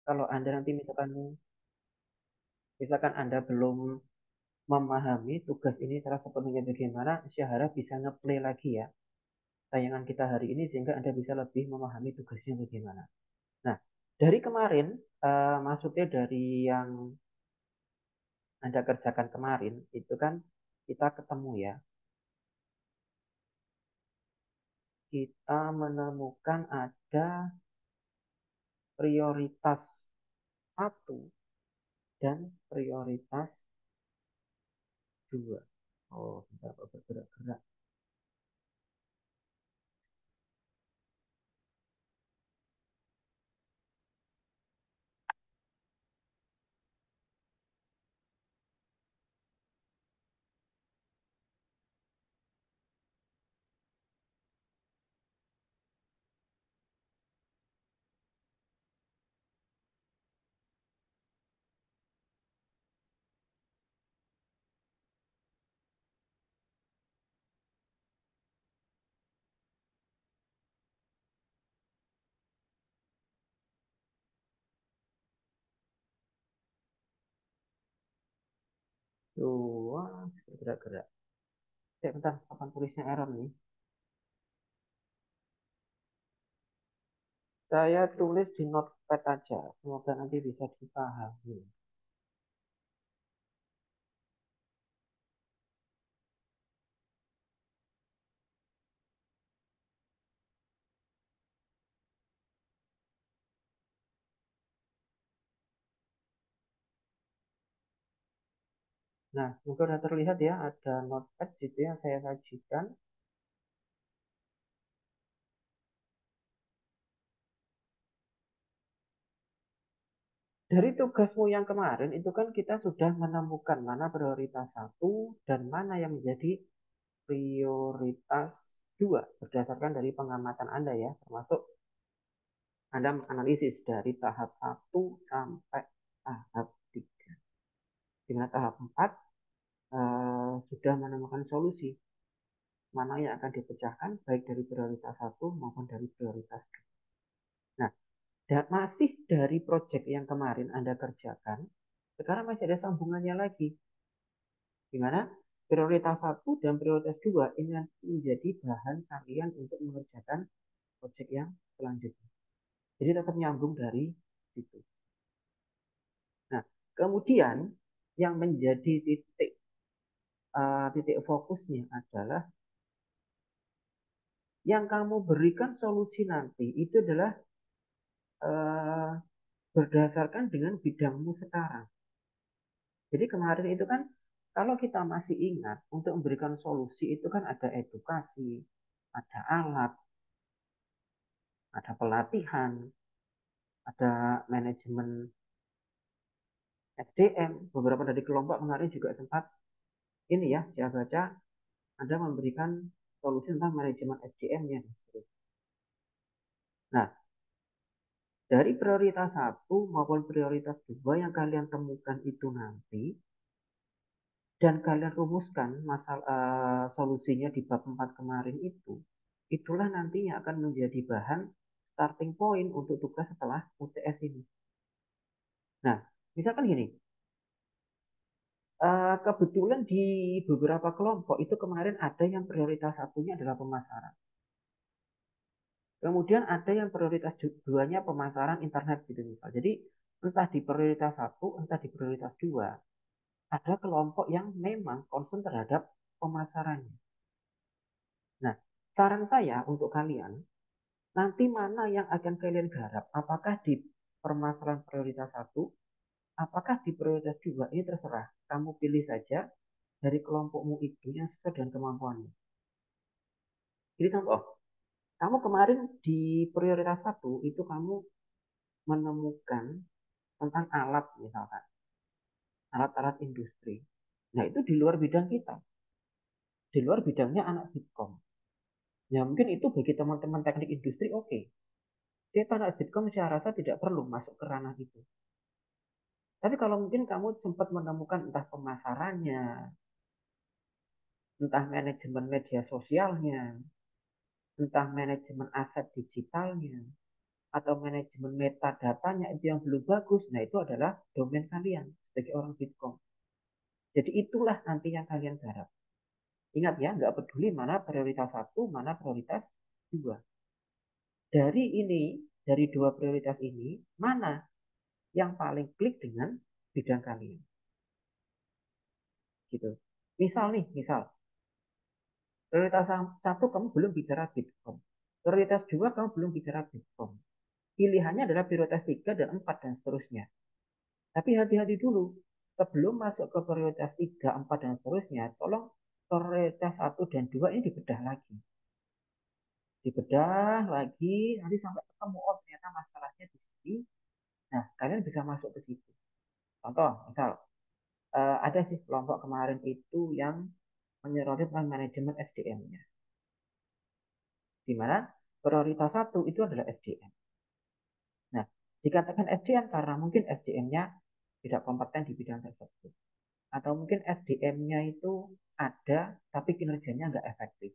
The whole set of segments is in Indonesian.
Kalau Anda nanti misalkan Anda belum memahami tugas ini secara sepenuhnya bagaimana, Syahara bisa ngeplay lagi ya tayangan kita hari ini sehingga Anda bisa lebih memahami tugasnya bagaimana. Nah, dari kemarin, maksudnya dari yang Anda kerjakan kemarin, itu kan kita ketemu ya, kita menemukan ada prioritas satu dan prioritas dua. Oh, bentar, bergerak-gerak. Dua, bergerak-gerak. Bentar, kapan tulisnya error nih? Saya tulis di notepad aja, semoga nanti bisa dipahami. Nah, semoga sudah terlihat ya, ada notepad situ yang saya sajikan. Dari tugasmu yang kemarin itu kan kita sudah menemukan mana prioritas satu dan mana yang menjadi prioritas dua berdasarkan dari pengamatan Anda ya, termasuk Anda menganalisis dari tahap satu sampai tahap 3. Di mana tahap 4 sudah menemukan solusi mana yang akan dipecahkan baik dari prioritas satu maupun dari prioritas 2. Nah, dan masih dari proyek yang kemarin Anda kerjakan, sekarang masih ada sambungannya lagi. Di mana prioritas satu dan prioritas dua ini menjadi bahan kalian untuk mengerjakan proyek yang selanjutnya. Jadi tetap nyambung dari situ. Nah, kemudian yang menjadi titik fokusnya adalah yang kamu berikan solusi nanti itu adalah uh, berdasarkan dengan bidangmu sekarang. Jadi kemarin itu kan kalau kita masih ingat untuk memberikan solusi itu kan ada edukasi, ada alat, ada pelatihan, ada manajemen SDM. Beberapa dari kelompok kemarin juga sempat ini ya, saya baca Anda memberikan solusi tentang manajemen SDM-nya. Nah, dari prioritas satu maupun prioritas dua yang kalian temukan itu nanti dan kalian rumuskan masalah solusinya di bab 4 kemarin itu, itulah nantinya akan menjadi bahan starting point untuk tugas setelah UTS ini. Nah, misalkan gini, kebetulan di beberapa kelompok itu kemarin ada yang prioritas satunya adalah pemasaran. Kemudian ada yang prioritas duanya pemasaran internet gitu misal. Jadi entah di prioritas satu, entah di prioritas dua, ada kelompok yang memang concern terhadap pemasarannya. Nah, saran saya untuk kalian, nanti mana yang akan kalian garap? Apakah di permasalahan prioritas satu, apakah di prioritas dua? Ini terserah. Kamu pilih saja dari kelompokmu itu yang sesuai dengan kemampuanmu. Jadi contoh, kamu kemarin di prioritas satu itu kamu menemukan tentang alat misalkan, alat-alat industri. Nah itu di luar bidang kita, di luar bidangnya anak Bitkom. Ya mungkin itu bagi teman-teman teknik industri oke. Okay. Dia anak Bitkom saya rasa tidak perlu masuk ke ranah itu. Tapi kalau mungkin kamu sempat menemukan entah pemasarannya, entah manajemen media sosialnya, entah manajemen aset digitalnya, atau manajemen metadatanya itu yang belum bagus, nah itu adalah domain kalian sebagai orang Bitkom. Jadi itulah nanti yang kalian garap. Ingat ya, nggak peduli mana prioritas satu, mana prioritas dua. Dari ini, dari dua prioritas ini, mana yang paling klik dengan bidang kalian? Gitu. Misal nih, misal prioritas satu kamu belum bicara Bitkom. Prioritas dua kamu belum bicara Bitkom. Pilihannya adalah prioritas tiga dan empat dan seterusnya. Tapi hati-hati dulu. Sebelum masuk ke prioritas tiga, empat dan seterusnya, tolong prioritas satu dan dua ini dibedah lagi. Dibedah lagi, nanti sampai ketemu, oh ternyata masalahnya di sini. Nah, kalian bisa masuk ke situ. Contoh, misal, ada sih kelompok kemarin itu yang menyoroti tentang manajemen SDM-nya. Di mana prioritas satu itu adalah SDM. Nah, dikatakan SDM karena mungkin SDM-nya tidak kompeten di bidang tersebut. Atau mungkin SDM-nya itu ada, tapi kinerjanya nggak efektif.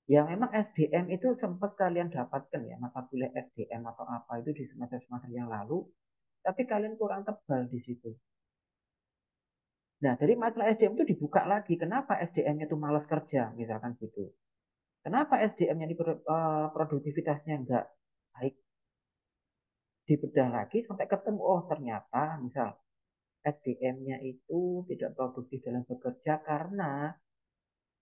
Ya memang SDM itu sempat kalian dapatkan ya, mata kuliah SDM atau apa itu di semester-semester yang lalu, tapi kalian kurang tebal di situ. Nah, dari masalah SDM itu dibuka lagi, kenapa SDM-nya itu malas kerja, misalkan gitu. Kenapa SDM-nya ini produktivitasnya nggak baik, dibedah lagi sampai ketemu, oh ternyata misal SDM-nya itu tidak produktif dalam bekerja karena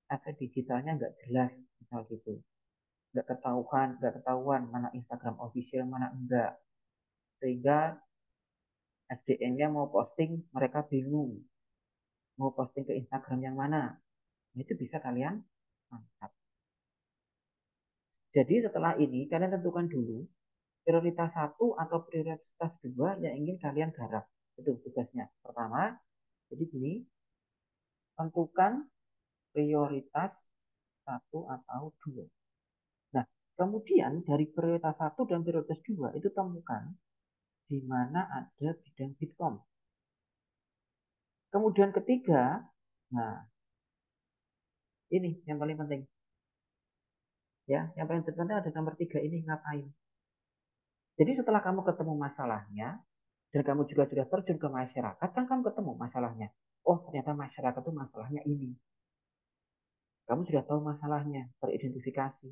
aset digitalnya nggak jelas, misal gitu. Nggak ketahuan mana Instagram official, mana enggak. Sehingga SDM-nya mau posting, mereka bingung. Mau posting ke Instagram yang mana. Nah, itu bisa kalian angkat. Jadi setelah ini, kalian tentukan dulu prioritas satu atau prioritas dua yang ingin kalian garap. Itu tugasnya. Pertama, jadi gini, tentukan prioritas satu atau dua. Nah, kemudian dari prioritas satu dan prioritas dua itu temukan di mana ada bidang Bitkom. Kemudian ketiga, nah ini yang paling penting. Ya, yang paling penting ada nomor tiga ini ngapain. Jadi setelah kamu ketemu masalahnya, dan kamu juga sudah terjun ke masyarakat, kan kamu ketemu masalahnya. Oh, ternyata masyarakat itu masalahnya ini. Kamu sudah tahu masalahnya, teridentifikasi.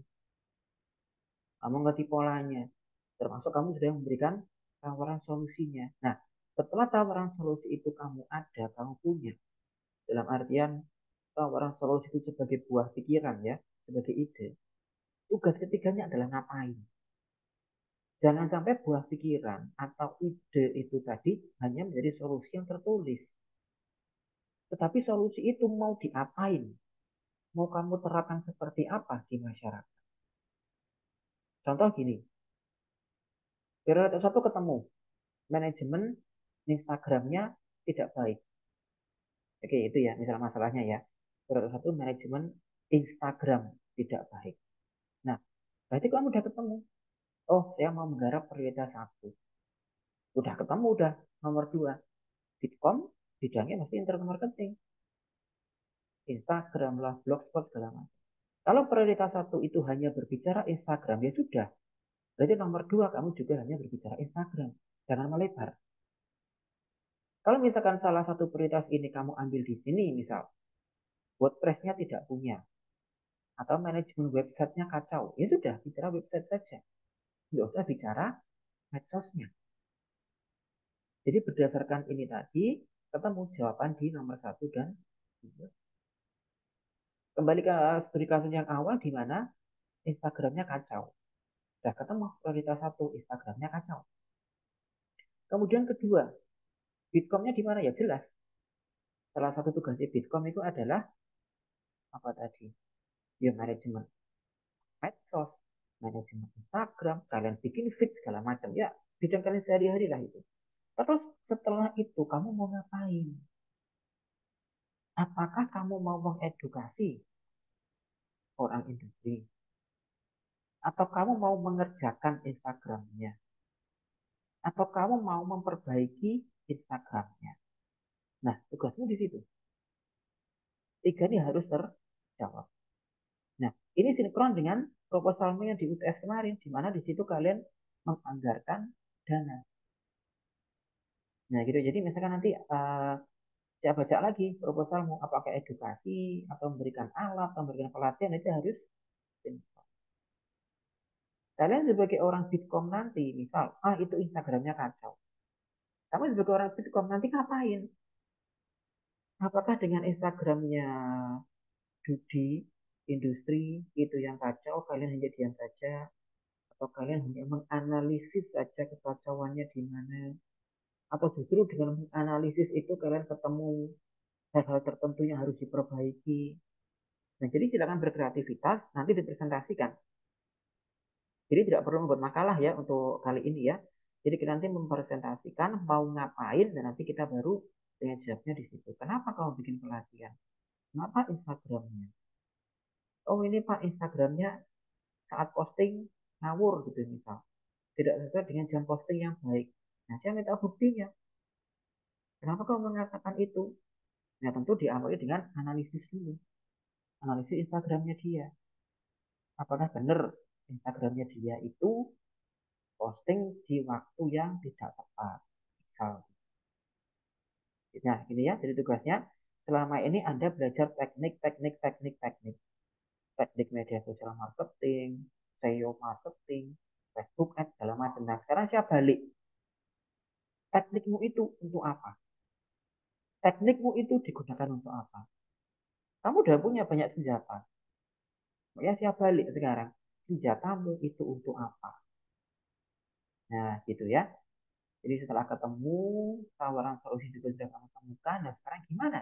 Kamu ngerti polanya. Termasuk kamu sudah memberikan tawaran solusinya. Nah, setelah tawaran solusi itu kamu ada, kamu punya. Dalam artian tawaran solusi itu sebagai buah pikiran ya, sebagai ide. Tugas ketiganya adalah ngapain. Jangan sampai buah pikiran atau ide itu tadi hanya menjadi solusi yang tertulis. Tetapi solusi itu mau diapain? Mau kamu terapkan seperti apa di masyarakat? Contoh gini, prioritas satu ketemu, manajemen Instagramnya tidak baik. Oke, itu ya, misal masalahnya ya. Prioritas satu, manajemen Instagram tidak baik. Nah, berarti kamu udah ketemu. Oh, saya mau menggarap prioritas satu. Udah ketemu, udah nomor dua. Bitkom, bidangnya mesti internet marketing. Instagram lah, blogspot segala macam. Kalau prioritas satu itu hanya berbicara Instagram, ya sudah. Berarti nomor dua kamu juga hanya berbicara Instagram. Jangan melebar. Kalau misalkan salah satu prioritas ini kamu ambil di sini, misal WordPress-nya tidak punya, atau manajemen websitenya kacau, ya sudah, bicara website saja. Nggak usah bicara medsosnya. Jadi berdasarkan ini tadi, ketemu jawaban di nomor satu dan dua. Kembali ke studi kasus yang awal, di mana Instagramnya kacau. Sudah ketemu prioritas satu, Instagramnya kacau. Kemudian kedua, Bitkomnya di mana ya jelas. Salah satu tugasnya Bitkom itu adalah apa tadi? Ya manajemen medsos, manajemen Instagram, kalian bikin feed segala macam. Ya bidang kalian sehari-hari lah itu. Terus setelah itu kamu mau ngapain? Apakah kamu mau mengedukasi orang industri? Atau kamu mau mengerjakan Instagramnya? Atau kamu mau memperbaiki Instagramnya? Nah, tugasmu di situ. Tiga ini harus terjawab. Nah, ini sinkron dengan proposalmu yang di UTS kemarin, di mana di situ kalian menganggarkan dana. Nah gitu. Jadi misalkan nanti saya baca lagi proposalmu apakah edukasi atau memberikan alat atau memberikan pelatihan itu harus kalian sebagai orang Bitkom nanti misal itu Instagramnya kacau. Kamu sebagai orang Bitkom nanti ngapain? Apakah dengan Instagramnya judi industri itu yang kacau kalian hanya diam saja atau kalian hanya menganalisis saja kekacauannya di mana atau justru dengan menganalisis itu kalian ketemu hal-hal tertentu yang harus diperbaiki. Nah, jadi silakan berkreativitas, nanti dipresentasikan. Jadi tidak perlu membuat makalah ya untuk kali ini ya. Jadi kita nanti mempresentasikan mau ngapain dan nanti kita baru dengan jawabnya di situ. Kenapa kamu bikin pelatihan? Kenapa Instagramnya? Oh ini Pak Instagramnya saat posting ngawur gitu misal. Tidak sesuai dengan jam posting yang baik. Nah saya minta buktinya. Kenapa kamu mengatakan itu? Nah tentu diawali dengan analisis dulu. Analisis Instagramnya dia. Apakah benar Instagramnya dia itu posting di waktu yang tidak tepat. Misal. Nah, ini ya, jadi tugasnya selama ini Anda belajar teknik media sosial marketing, SEO marketing, Facebook Ads, segala macam. Nah, sekarang saya balik. Teknikmu itu untuk apa? Teknikmu itu digunakan untuk apa? Kamu udah punya banyak senjata. Ya, saya balik sekarang. Senjatamu itu untuk apa? Nah, gitu ya. Jadi setelah ketemu tawaran solusi juga sudah kamu temukan, nah sekarang gimana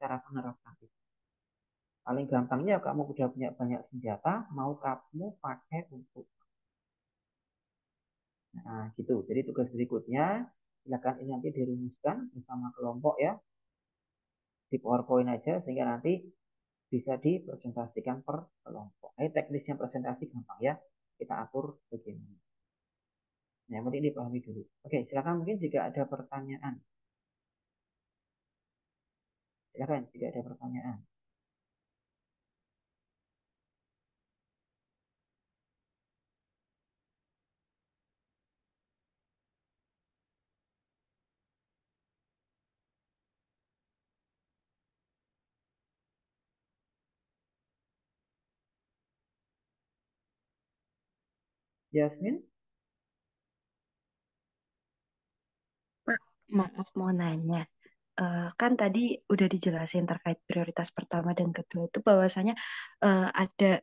cara menerapkan itu? Paling gampangnya kamu udah punya banyak senjata, mau kamu pakai untuk nah gitu. Jadi tugas berikutnya silakan ini nanti dirumuskan bersama kelompok ya di PowerPoint aja sehingga nanti bisa dipresentasikan per kelompok. Ini teknisnya presentasi gampang ya. Kita atur begini. Nah, yang penting dipahami dulu. Oke, silakan mungkin jika ada pertanyaan. Silakan jika ada pertanyaan. Yasmin, Pak, maaf mau nanya. Kan tadi udah dijelasin terkait prioritas pertama dan kedua itu bahwasanya ada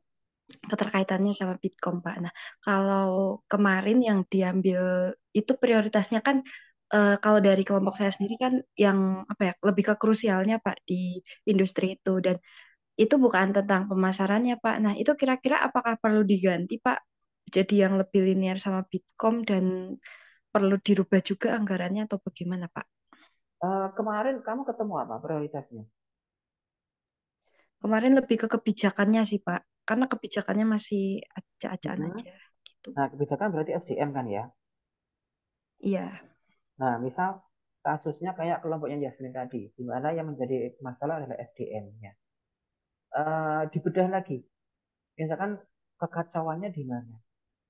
keterkaitannya sama Bitkom, Pak. Nah, kalau kemarin yang diambil itu prioritasnya kan kalau dari kelompok saya sendiri kan yang apa ya lebih ke krusialnya Pak di industri itu dan itu bukan tentang pemasarannya Pak. Nah, itu kira-kira apakah perlu diganti Pak? Jadi yang lebih linear sama Bitkom dan perlu dirubah juga anggarannya atau bagaimana Pak? kemarin kamu ketemu apa prioritasnya? Kemarin lebih ke kebijakannya sih, Pak. Karena kebijakannya masih acak-acakan Mm-mm. aja gitu. Nah, kebijakan berarti SDM kan ya. Iya. Nah, misal kasusnya kayak kelompoknya Yasmin tadi, di mana yang menjadi masalah adalah SDM-nya. Dibedah lagi, misalkan kekacauannya di mana?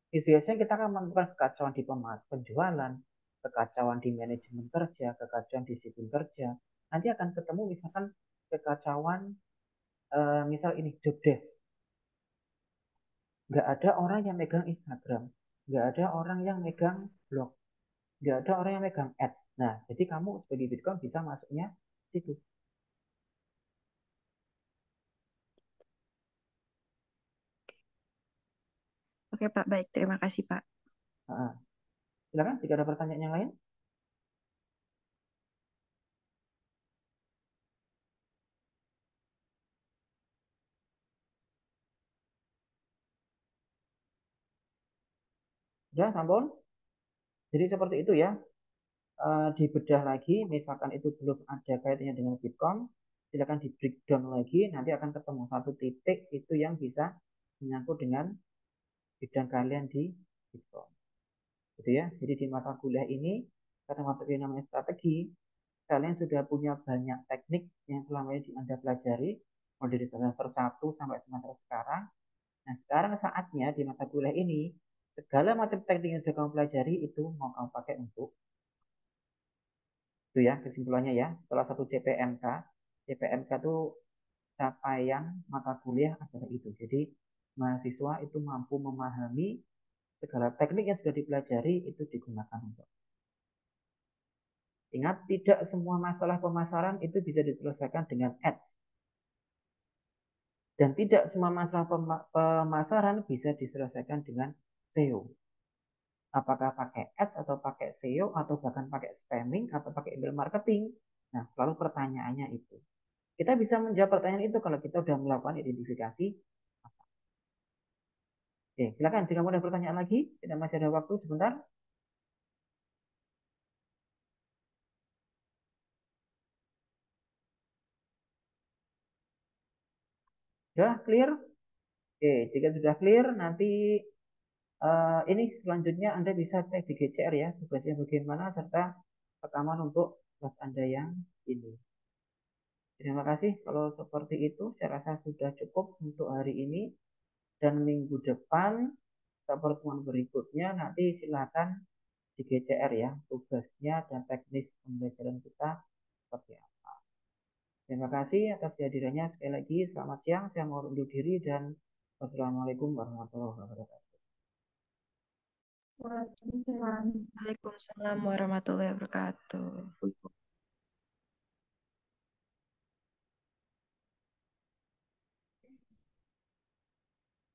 Biasanya kita akan menemukan kekacauan di penjualan, kekacauan di manajemen kerja, kekacauan di sistem kerja. Nanti akan ketemu misalkan kekacauan, misal ini job desk. Nggak ada orang yang megang Instagram, nggak ada orang yang megang blog, nggak ada orang yang megang ads. Nah, jadi kamu sebagai Bitcoin bisa masuknya situ. Oke, Pak. Baik. Terima kasih, Pak. Nah, silakan jika ada pertanyaan yang lain. Ya, sampun. Jadi seperti itu ya. Dibedah lagi, misalkan itu belum ada kaitannya dengan Bitcoin, silakan di breakdown lagi, nanti akan ketemu satu titik itu yang bisa menyangkut dengan bidang kalian di Bitcoin. Gitu ya. Jadi di mata kuliah ini, karena mata kuliah namanya strategi, kalian sudah punya banyak teknik yang selama ini Anda pelajari, mulai dari semester 1 sampai semester sekarang. Nah, sekarang saatnya di mata kuliah ini, segala macam teknik yang sudah kamu pelajari itu mau kamu pakai untuk itu ya kesimpulannya ya. Setelah satu CPMK, CPMK itu capaian mata kuliah adalah itu. Jadi mahasiswa itu mampu memahami segala teknik yang sudah dipelajari itu digunakan untuk. Ingat, tidak semua masalah pemasaran itu bisa diselesaikan dengan ads. Dan tidak semua masalah pemasaran bisa diselesaikan dengan SEO. Apakah pakai ads atau pakai SEO atau bahkan pakai spamming atau pakai email marketing. Nah, selalu pertanyaannya itu. Kita bisa menjawab pertanyaan itu kalau kita sudah melakukan identifikasi. Oke, silakan jika mau ada pertanyaan lagi, kita masih ada waktu sebentar. Sudah clear? Oke, jika sudah clear, nanti ini selanjutnya Anda bisa cek di GCR ya, tugasnya bagaimana serta rekaman untuk kelas Anda yang ini. Terima kasih. Kalau seperti itu, saya rasa sudah cukup untuk hari ini. Dan minggu depan, pertemuan berikutnya, nanti silakan di GCR ya, tugasnya dan teknis pembelajaran kita seperti apa. Terima kasih atas kehadirannya. Sekali lagi, selamat siang. Saya mau undur diri dan wassalamualaikum warahmatullahi wabarakatuh. Waalaikumsalam warahmatullahi wabarakatuh.